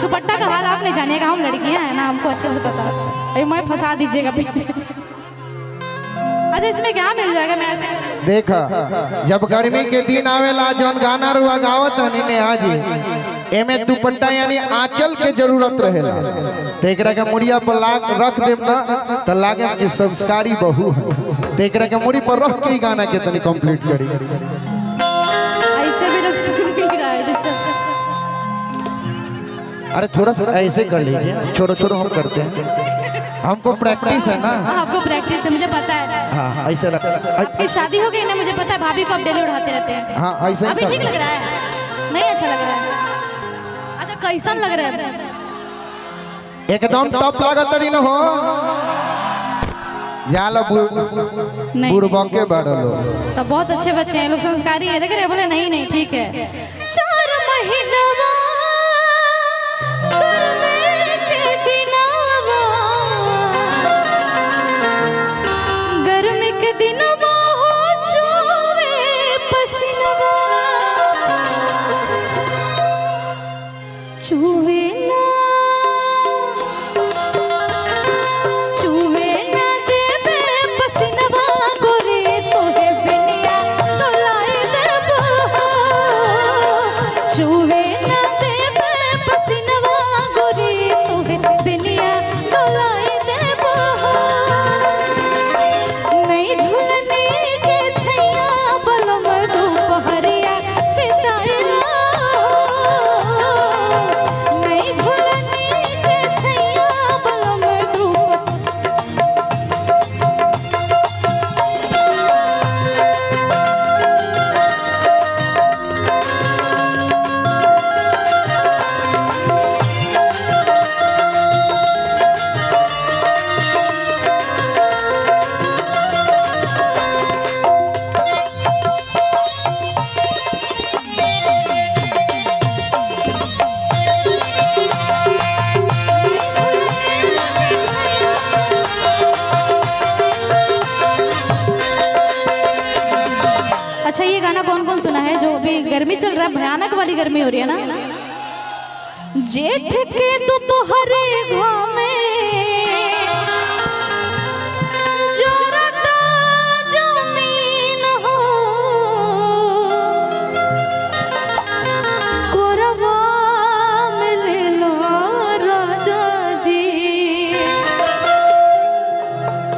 दुपट्टा का हाल आप नहीं जानिएगा, हम लड़कियां हैं ना, हमको अच्छे से पता है। मैं फंसा दीजिएगा पीछे। अच्छा इसमें क्या मिल जाएगा? मैं ऐसे देखा जब गर्मी के दिन आवेला जौन गाना रुआ गावत हनी नेहा जी, एमे दुपट्टा यानी आंचल के जरूरत रहेला। तो एकरा के मुड़िया पर रख देम ना तो लागे कि संस्कारी बहू है। तो एकरा के मुड़ी पर रख के ही गाना के तनी कंप्लीट करी। ऐसे भी लोग सुन भी रहा है डिस्टर्ब। अरे थोड़ा थोड़ा ऐसे कर लीजिए, छोड़ो छोड़ो हम करते हैं, हमको प्रैक्टिस है ना। आपको प्रैक्टिस है मुझे पता है। हाँ ऐसे रख। आपकी शादी हो गई ना, मुझे पता है, भाभी को आप डेली उठाते रहते हैं। हाँ ऐसे अभी ठीक लग रहा है? नहीं अच्छा लग रहा है? अच्छा कैसन लग रहा है? एकदम टॉप लागत रही न हो। जाला बुढ़बा के बड़ो लोग सब बहुत अच्छे बच्चे हैं, लोग संस्कारी है। देख रहे बोले नहीं नहीं ठीक है। 4 महीनवा गर्मी के दिनवा, गर्मी के दिनवा हो चुवे पसीनवा, चुवे ना चुवे ना देवे पसीनवा गोरी तोहे बिनिया डोलाए देबो, चुवे ना देवे पसीनवा गोरी तोहे बिनिया डोलाए देबो, नहीं झूलने के छैया बलम दोपहरिया बिताएला, नहीं झूलने के छैया बलम दोपहरिया। अच्छा ये गाना कौन कौन सुना है? जो अभी गर्मी चल रहा है, भयानक वाली गर्मी हो रही है ना। जेठ के दोपहरे घामे जोरता जमीन हो, कोरवा में ले लो राजा जी।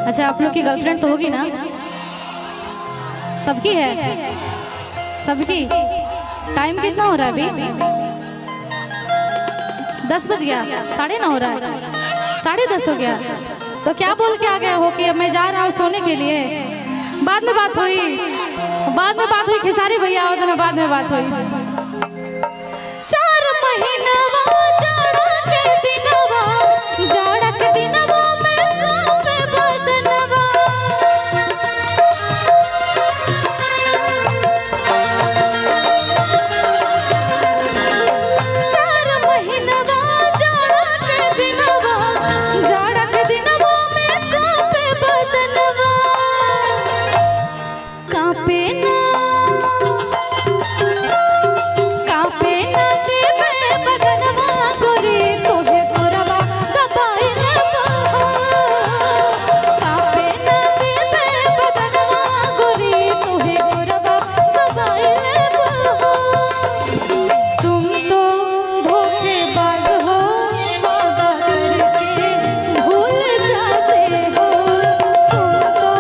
अच्छा आप लोग की गर्लफ्रेंड तो होगी ना? सबकी है? सबकी? टाइम कितना हो रहा है अभी? 10 बज गया, 9:30 हो रहा है, 10:30 हो गया। तो क्या बोल के आ गए हो कि मैं जा रहा हूँ सोने के लिए? बाद में बात हुई, खेसारी भैया आओ तो ना, बाद में बात हुई। 4 महीनवा जाड़ा के दिनवा, जाड़ा के दिनवा में कांपे बदनवा, 4 महीनवा जाड़ा के दिनवा, जाड़ा के दिनवा में कांपे बदनवा, कांपे ना देवे बदनवा गोरी तोहे कोरवा दबाए लेबो, कांपे ना देवे बदनवा गोरी तोहे कोरवा दबाए लेबो। तुम तो धोखेबाज हो, वादा करके भूल जाते हो, तुम तो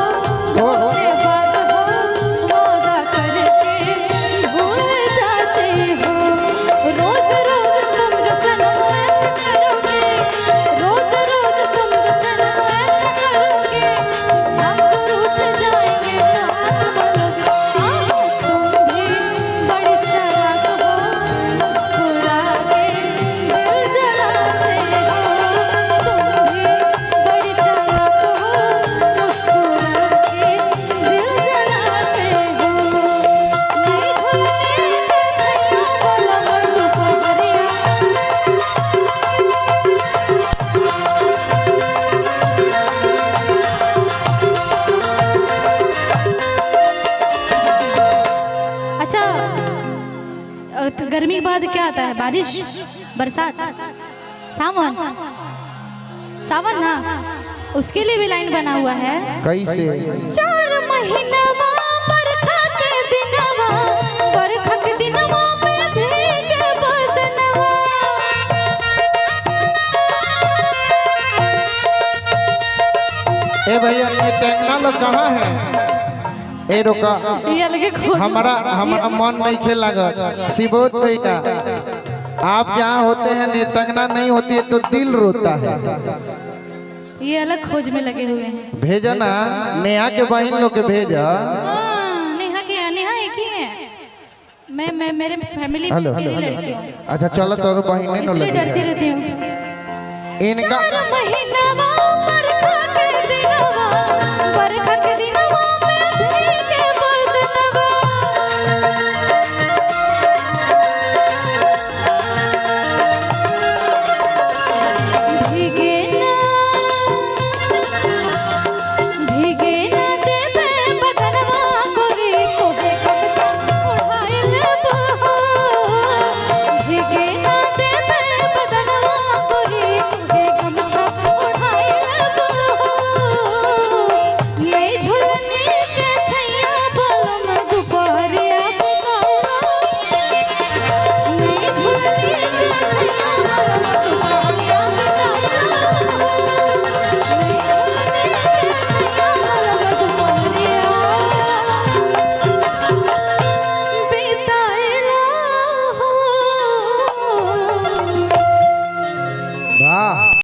धोखेबाज हो, वादा करके भूल जाते हो। रोज रोज तुम जो सनम ऐसा करोगे, रोज रोज तुम जो सनम ऐसा करोगे, हम जो रूठ जाएंगे तो हाथ मलोगे। तुम भी बड़ी चालाक हो, मुस्कुरा के दिल जलाते हो, तुम भी बड़ी चालाक हो, मुस्कुरा के दिल जलाते हो। नहीं भूलने के छैया बलम दोपहरिया। अच्छा गर्मी के बाद क्या आता है? बारिश, बरसात। सावन सावन ना, उसके लिए भी लाइन बना हुआ है। कैसे? 4 महीनवा बरखा के दिनवा, बरखा के दिनवा में भीगे बदनवा। ए भैया ये टेंगना लोग कहाँ है? ए रुका, ये अलगे खोज हमारा मन नहीं खेल लगा। शिवोत भैया आप जहाँ होते हैं नेतंगना नहीं होती है तो दिल रोता है। ये अलग खोज में लगे हुए हैं। भेजा ना नेहा के बहन लोग के भेजा। नेहा की, नेहा एक ही है। मैं मेरे फैमिली में हेलो अकेली हेलो लड़की हूँ, अच्छा चलो तो बहन ने इसलिए लगी डरती रहती हूँ। इनका 4 महीनवा बरखा के दिनवा, बरखा के दिनवा में भीगे बदनवा। भीगे ना, भीगे ना देवे बदनवा गोरी, तोहे गमछा ओढ़ाए लेबो। भीगे ना देवे बदनवा गोरी, तोहे गमछा ओढ़ाए लेबो। मैं झुलनी के छैया बलम दुपहरिया बुतारा। मैं झुलनी के छैया बलम दुपहरिया वाह।